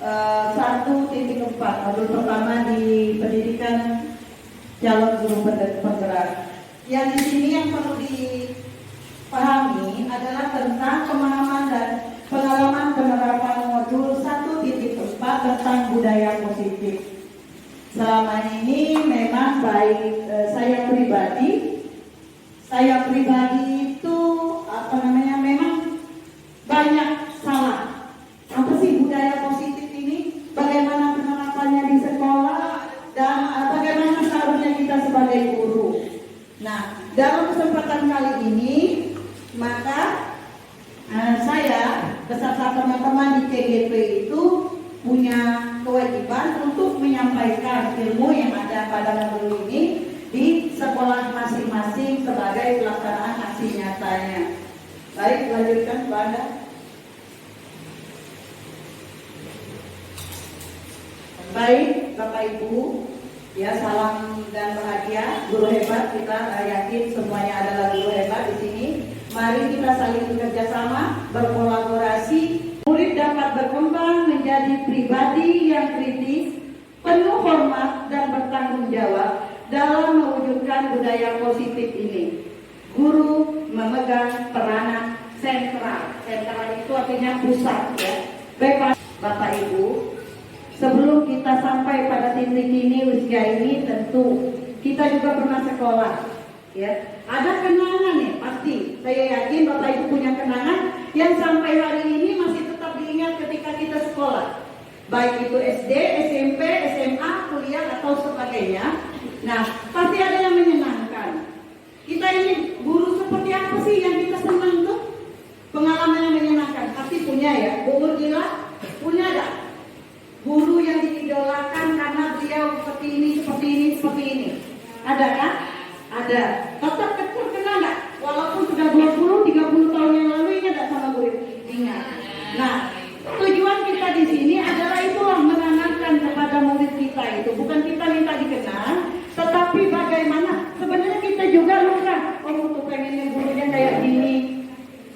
1.4 modul pertama di pendidikan calon guru penggerak. Yang di sini yang perlu dipahami adalah tentang pemahaman dan pengalaman penerapan modul 1.4 tentang budaya positif. Selama ini memang baik saya pribadi itu memang banyak salah. Apa sih budaya positif ini? Bagaimana penerapannya di sekolah dan bagaimana seharusnya kita sebagai guru. Nah, dalam kesempatan kali ini maka saya beserta teman-teman di KGP itu punya kewajiban untuk menyampaikan ilmu yang ada pada modul ini di sekolah masing-masing sebagai pelaksanaan aksi nyatanya. Baik, lanjutkan Mbak Anda. Baik, Bapak Ibu, ya salam dan bahagia, guru hebat, kita yakin semuanya adalah guru hebat di sini. Mari kita saling bekerja sama, berkolaborasi. Murid dapat berkembang menjadi pribadi yang kritis, penuh hormat dan bertanggung jawab dalam mewujudkan budaya positif ini. Guru memegang peranan sentral. Sentral itu artinya pusat, ya. Baik Bapak Ibu, sebelum kita sampai pada titik ini, usia ini, tentu kita juga pernah sekolah, ya. Ada kenangan nih, pasti. Saya yakin Bapak Ibu punya kenangan yang sampai hari ini masih tetap diingat ketika kita sekolah. Baik itu SD, SMP, SMA, kuliah atau sebagainya. Nah, pasti ada yang menyenangkan. Kita ini guru seperti apa sih yang kita senang tuh? Pengalaman yang menyenangkan pasti punya ya. Bu Gila punya enggak? Guru yang diidolakan karena beliau seperti ini. Ada kan? Ada. Tetap terkenal enggak? Walaupun sudah 20, 30 tahun yang lalu ingat enggak sama guru? Ingat. Nah, tujuan kita di sini adalah itulah menanamkan kepada murid kita itu. Bukan kita minta dikenal, tetapi bagaimana sebenarnya kita juga lupa. Oh, tuh pengennya gurunya kayak gini.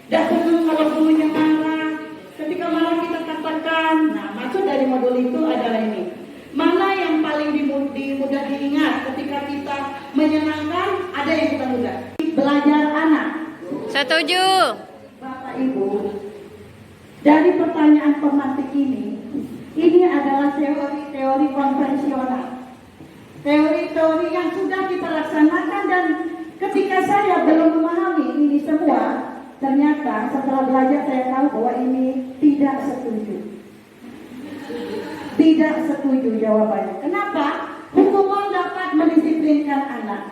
Dan senang kalau gurunya marah. Ketika marah kita katakan. Nah, maksud dari modul itu adalah ini. Mana yang paling mudah diingat ketika kita menyenangkan, ada yang kita mudah. Belajar anak. Setuju. Bapak Ibu, dari pertanyaan pematik ini adalah teori-teori konvensional. Teori-teori yang sudah kita laksanakan dan ketika saya belum memahami ini semua, ternyata setelah belajar saya tahu bahwa ini tidak setuju. Tidak setuju jawabannya. Kenapa? Hukuman dapat mendisiplinkan anak.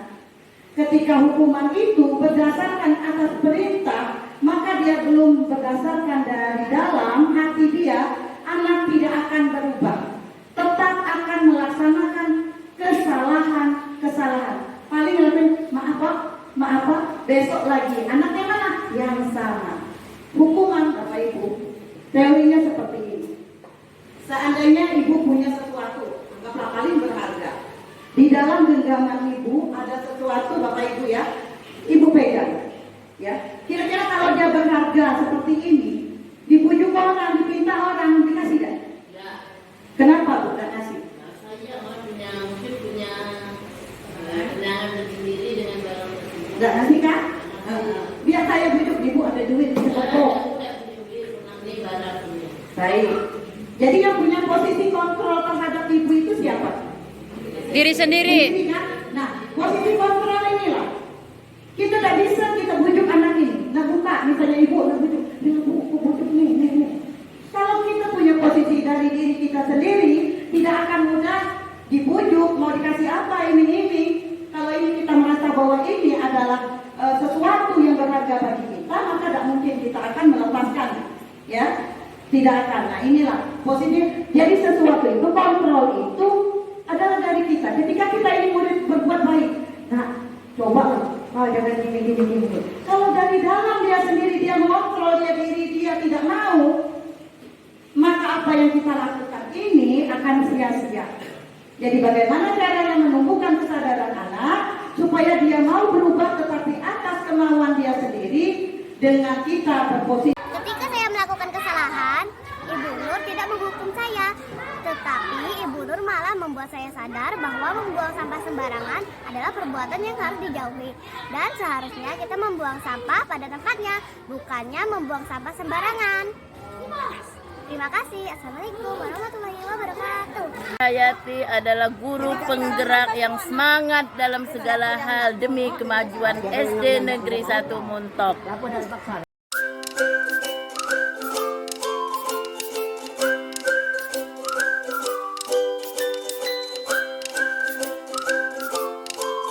Ketika hukuman itu berdasarkan atas perintah, maka dia belum berdasarkan dari dalam hati dia, anak tidak akan berubah. Tetap akan melaksanakan kesalahan. Paling lebih maaf Pak, besok lagi. Anaknya mana? Yang sama. Hukuman Bapak Ibu, teorinya seperti ini. Seandainya ibu punya sesuatu, anggaplah paling berharga. Di dalam genggaman ibu ada sesuatu Bapak Ibu ya, ibu pegang. Ya, kira-kira kalau dia berharga seperti ini, dibujuk orang, dipinta orang, dikasih gak? Ya. Kenapa Bu gak kasih? Saya mungkin punya kenangan sendiri dengan barang tersebut. Gak kasih kan? Biar saya bujuk ibu ada duit di toko. Baik. Jadi yang punya posisi kontrol terhadap ibu itu siapa? Diri sendiri. Kan? Nah, posisi kontrol inilah. Kita tidak bisa kita bujuk anak ini. Nah, buka, misalnya ibu bujuk, bujuk nih. Kalau kita punya posisi dari diri kita sendiri, tidak akan mudah dibujuk, mau dikasih apa, iming-iming. Kalau ini kita merasa bahwa ini adalah sesuatu yang berharga bagi kita, maka tidak mungkin kita akan melepaskan, ya, tidak akan. Nah, inilah posisi. Jadi sesuatu itu, kontrol itu adalah dari kita. Ketika kita ini murid berbuat baik, nah, coba. Oh, jangan gini. Kalau dari dalam dia sendiri, dia mengontrol dia diri, dia tidak mau, maka apa yang kita lakukan ini akan sia-sia. Jadi bagaimana caranya menumbuhkan kesadaran anak supaya dia mau berubah tetapi atas kemauan dia sendiri dengan kita berposisi. Ketika saya melakukan kesalahan, Ibu Nur tidak menghukum saya, membuat saya sadar bahwa membuang sampah sembarangan adalah perbuatan yang harus dijauhi. Dan seharusnya kita membuang sampah pada tempatnya, bukannya membuang sampah sembarangan. Terima kasih. Assalamualaikum warahmatullahi wabarakatuh. Hayati adalah guru penggerak yang semangat dalam segala hal demi kemajuan SD Negeri 1 Muntok.